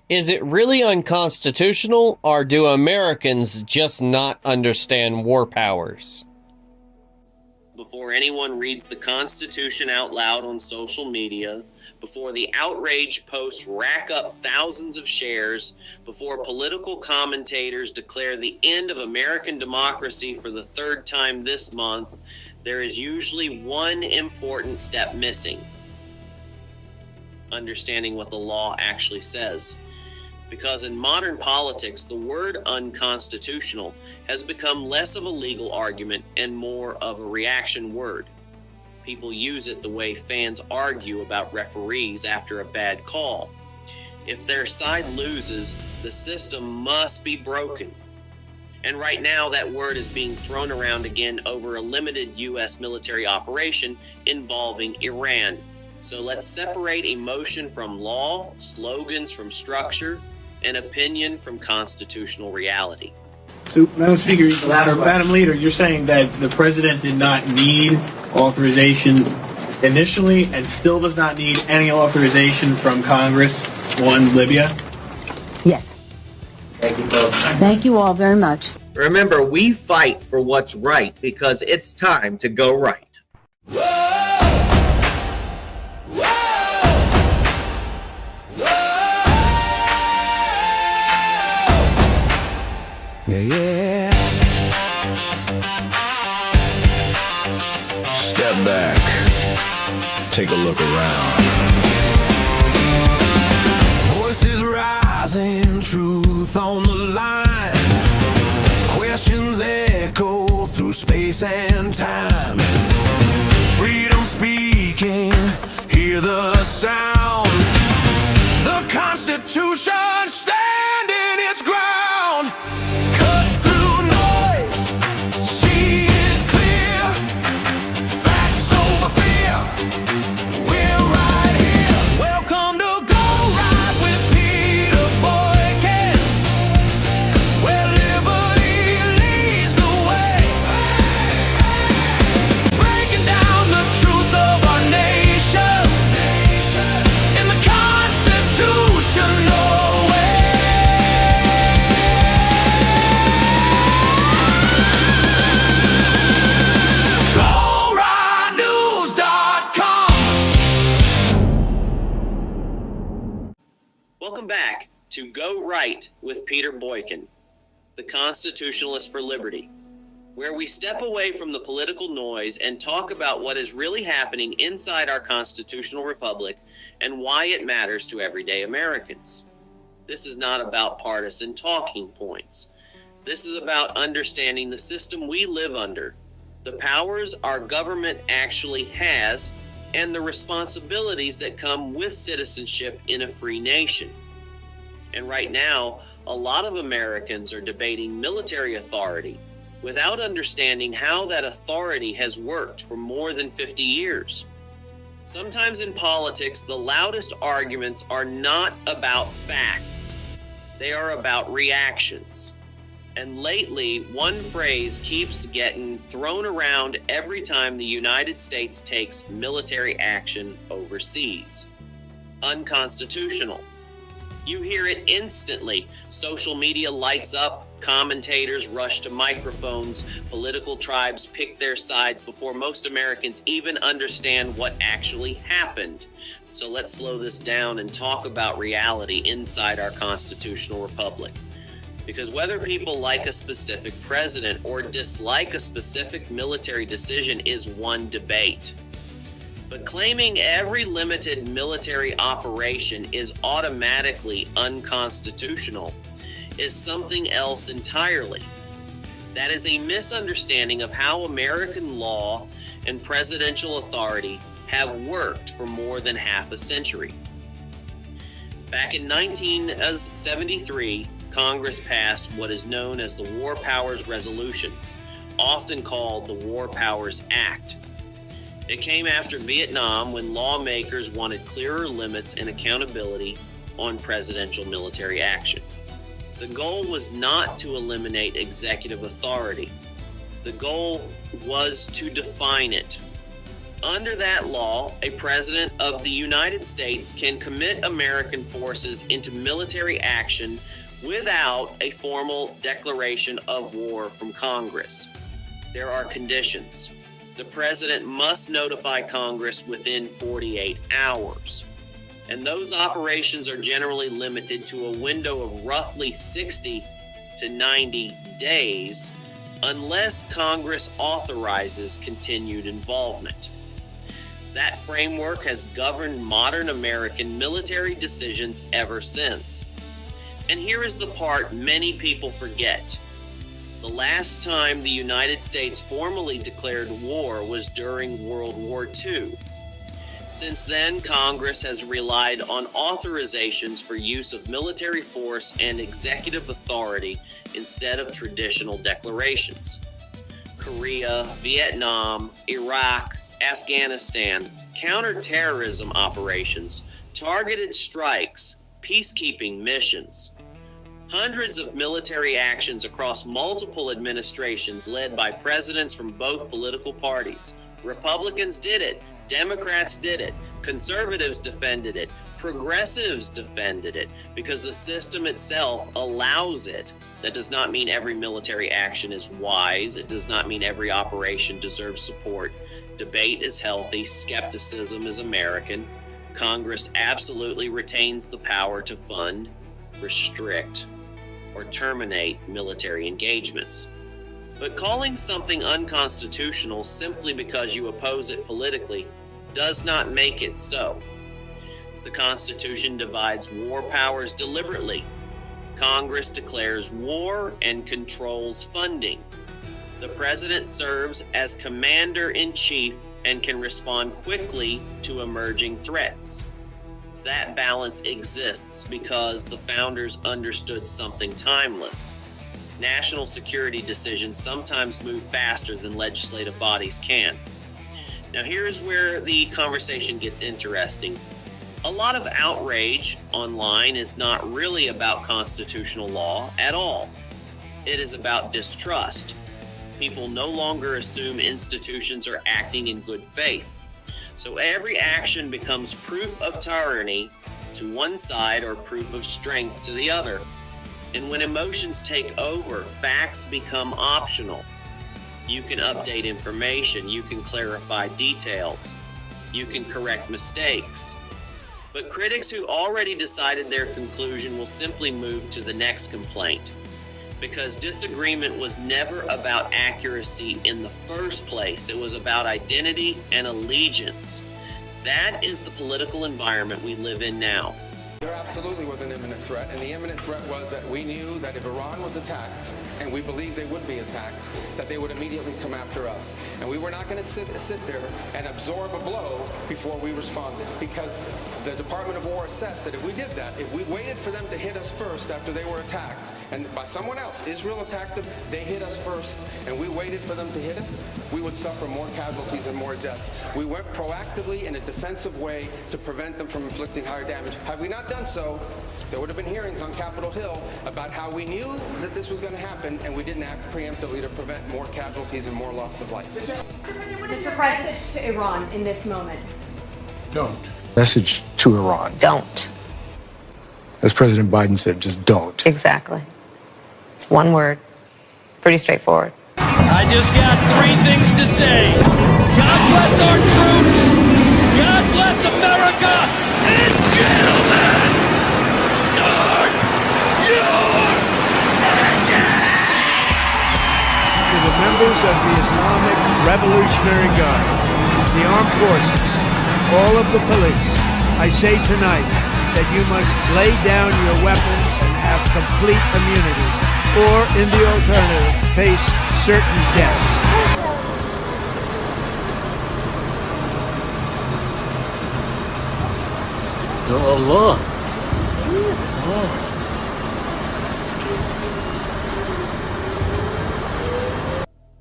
Is it really unconstitutional, or do Americans just not understand war powers? Before anyone reads the Constitution out loud on social media, before the outrage posts rack up thousands of shares, before political commentators declare the end of American democracy for the third time this month, there is usually one important step missing: understanding what the law actually says. Because in modern politics, the word unconstitutional has become less of a legal argument and more of a reaction word. People use it the way fans argue about referees after a bad call. If their side loses, the system must be broken. And right now, that word is being thrown around again over a limited U.S. military operation involving Iran. So let's separate emotion from law, slogans from structure, and opinion from constitutional reality. So, Madam Speaker, Madam Leader, you're saying that the president did not need authorization initially and still does not need any authorization from Congress on Libya? Yes. Thank you both. Thank you all very much. Remember, we fight for what's right because it's time to go right. Yeah. Step back. Take a look around. Voices rising, truth on the line. Questions echo through space and time. Freedom speaking, hear the sound. The Constitution standing its ground. Welcome back to Go Right with Peter Boykin, the Constitutionalist for Liberty, where we step away from the political noise and talk about what is really happening inside our constitutional republic and why it matters to everyday Americans. This is not about partisan talking points. This is about understanding the system we live under, the powers our government actually has, and the responsibilities that come with citizenship in a free nation. And right now, a lot of Americans are debating military authority without understanding how that authority has worked for more than 50 years. Sometimes in politics, the loudest arguments are not about facts. They are about reactions. And lately, one phrase keeps getting thrown around every time the United States takes military action overseas: unconstitutional. You hear it instantly. Social media lights up, commentators rush to microphones, political tribes pick their sides before most Americans even understand what actually happened. So let's slow this down and talk about reality inside our constitutional republic. Because whether people like a specific president or dislike a specific military decision is one debate. But claiming every limited military operation is automatically unconstitutional is something else entirely. That is a misunderstanding of how American law and presidential authority have worked for more than half a century. Back in 1973, Congress passed what is known as the War Powers Resolution, often called the War Powers Act. It came after Vietnam, when lawmakers wanted clearer limits and accountability on presidential military action. The goal was not to eliminate executive authority. The goal was to define it. Under that law, a president of the United States can commit American forces into military action without a formal declaration of war from Congress. There are conditions. The president must notify Congress within 48 hours. And those operations are generally limited to a window of roughly 60 to 90 days, unless Congress authorizes continued involvement. That framework has governed modern American military decisions ever since. And here is the part many people forget. The last time the United States formally declared war was during World War II. Since then, Congress has relied on authorizations for use of military force and executive authority instead of traditional declarations. Korea, Vietnam, Iraq, Afghanistan, counterterrorism operations, targeted strikes, peacekeeping missions. Hundreds of military actions across multiple administrations led by presidents from both political parties. Republicans did it, Democrats did it, conservatives defended it, progressives defended it, because the system itself allows it. That does not mean every military action is wise. It does not mean every operation deserves support. Debate is healthy. Skepticism is American. Congress absolutely retains the power to fund, restrict, or terminate military engagements. But calling something unconstitutional simply because you oppose it politically does not make it so. The Constitution divides war powers deliberately. Congress declares war and controls funding. The president serves as commander-in-chief and can respond quickly to emerging threats. That balance exists because the founders understood something timeless. National security decisions sometimes move faster than legislative bodies can. Now here's where the conversation gets interesting. A lot of outrage online is not really about constitutional law at all. It is about distrust. People no longer assume institutions are acting in good faith. So every action becomes proof of tyranny to one side or proof of strength to the other. And when emotions take over, facts become optional. You can update information, you can clarify details, you can correct mistakes. But critics who already decided their conclusion will simply move to the next complaint. Because disagreement was never about accuracy in the first place. It was about identity and allegiance. That is the political environment we live in now. There absolutely was an imminent threat, and the imminent threat was that we knew that if Iran was attacked, and we believed they would be attacked, that they would immediately come after us. And we were not going to sit there and absorb a blow before we responded, because the Department of War assessed that if we did that, if we waited for them to hit us first after they were attacked, and by someone else, Israel attacked them, they hit us first, and we waited for them to hit us, we would suffer more casualties and more deaths. We went proactively in a defensive way to prevent them from inflicting higher damage. Had we not done so, there would have been hearings on Capitol Hill about how we knew that this was going to happen, and we didn't act preemptively to prevent more casualties and more loss of life. Mr. President, to Iran in this moment. Don't. Message to Iran. Don't. As President Biden said, just don't. Exactly. One word. Pretty straightforward. I just got three things to say. God bless our troops. God bless America. And gentlemen, start your engine. To the members of the Islamic Revolutionary Guard, the armed forces, all of the police, I say tonight that you must lay down your weapons and have complete immunity, or in the alternative, face certain death. Ya Allah.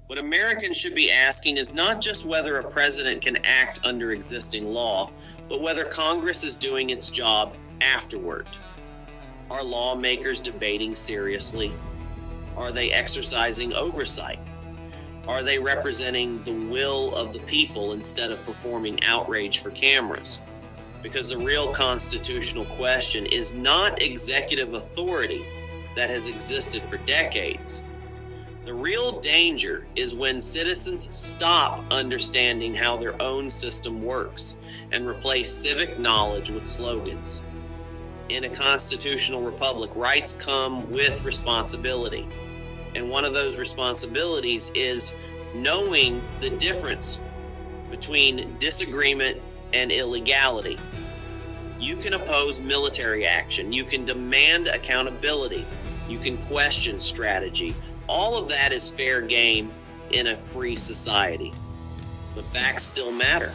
What Americans should be asking is not just whether a president can act under existing law, but whether Congress is doing its job afterward. Are lawmakers debating seriously? Are they exercising oversight? Are they representing the will of the people instead of performing outrage for cameras? Because the real constitutional question is not executive authority that has existed for decades. The real danger is when citizens stop understanding how their own system works and replace civic knowledge with slogans. In a constitutional republic, rights come with responsibility. And one of those responsibilities is knowing the difference between disagreement and illegality. You can oppose military action. You can demand accountability. You can question strategy. All of that is fair game in a free society. But facts still matter.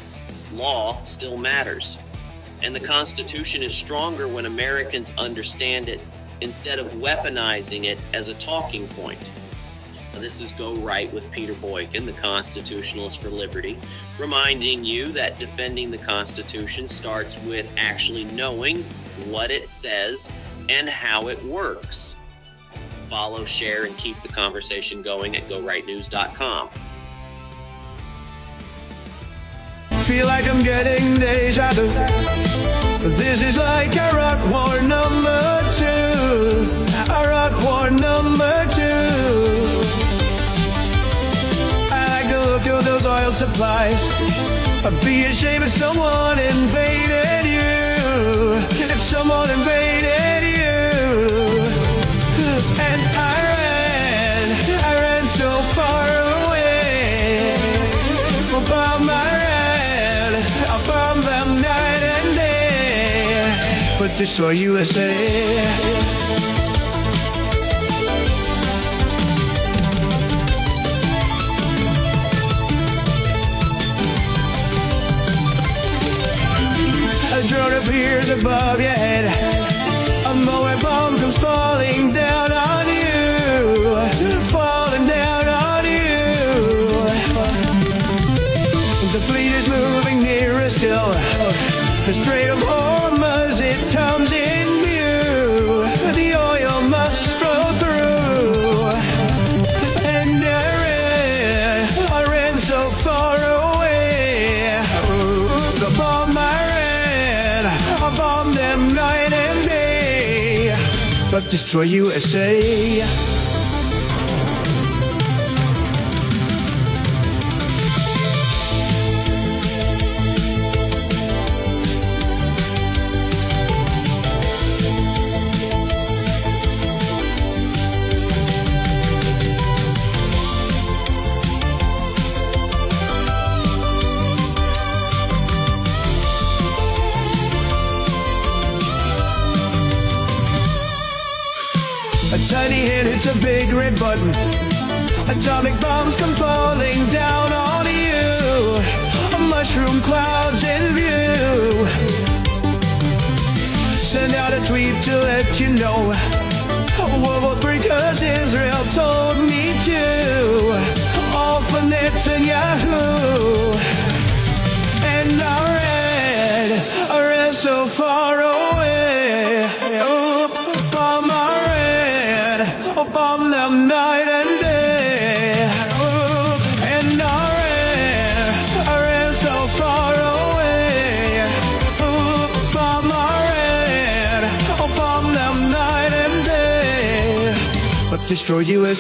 Law still matters. And the Constitution is stronger when Americans understand it instead of weaponizing it as a talking point. Now, this is Go Right with Peter Boykin, the Constitutionalist for Liberty, reminding you that defending the Constitution starts with actually knowing what it says and how it works. Follow, share, and keep the conversation going at GoRightNews.com. Feel like I'm getting deja vu. This is like Iraq War number 2. Iraq War number 2. I like to look at those oil supplies. I'd be ashamed if someone invaded you. If someone invaded you. And I ran so far away. Bomb I bomb them night and day, but destroy USA. A drone appears above your head. A moment bomb comes falling down on you, falling down on you. The fleet is moving nearer still. The Strait of Hormuz, it comes in view. The oil must flow through. And I ran so far away. The bomb I bombed them night and day, but destroy USA. A tiny hint, it's a big red button. Atomic bombs come falling down on you. Mushroom clouds in view. Send out a tweet to let you know. World War III, 'cause Israel told me to. All for Netanyahu. And I ran so far away. Bomb bomb them night and day. And I ran so far away. Bomb bomb them night and day, but destroy USA.